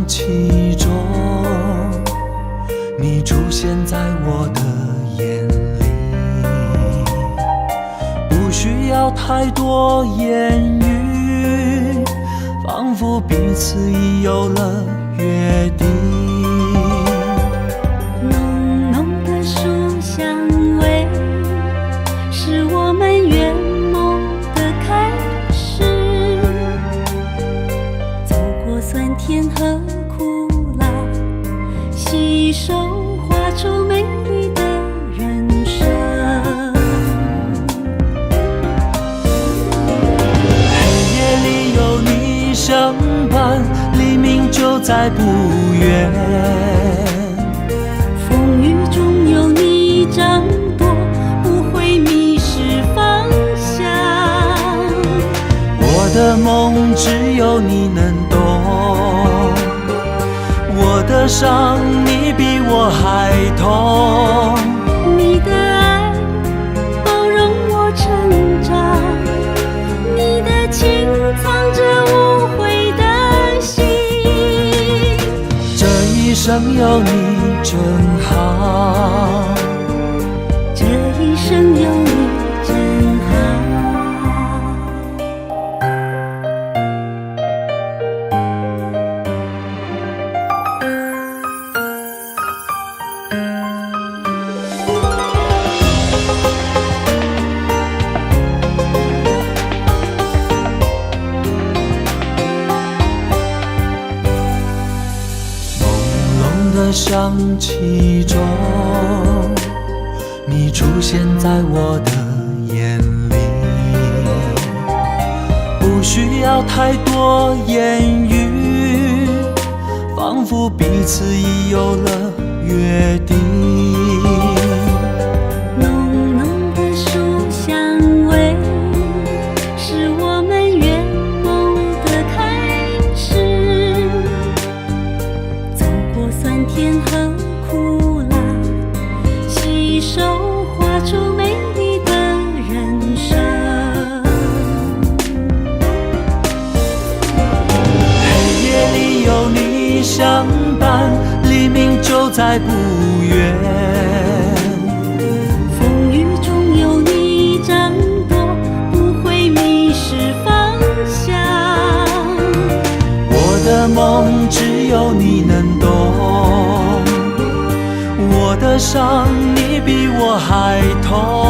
气中，你出现在我的眼里，不需要太多言语，仿佛彼此已有了约定。浓浓的书香味，是我们圆梦的开始。走过酸甜和苦辣，携手画出美丽的人生。黑夜里有你相伴，黎明就在不远。风雨中有你掌舵，不会迷失方向。我的梦只有你能懂，我的伤你比我还痛。你的爱包容我成长，你的情藏着无悔的心。这一生有你真好，这一生有你真好。的香气中，你出现在我的眼里，不需要太多言语，仿佛彼此已有了约定。浓浓的书香味，是我们圆梦的开始。走过酸甜和苦辣，携手画出美丽的人生。黑夜里有你相伴，黎明就在不远。风雨中有你掌舵，不会迷失方向。我的梦只有你能懂，我的伤你比我还痛。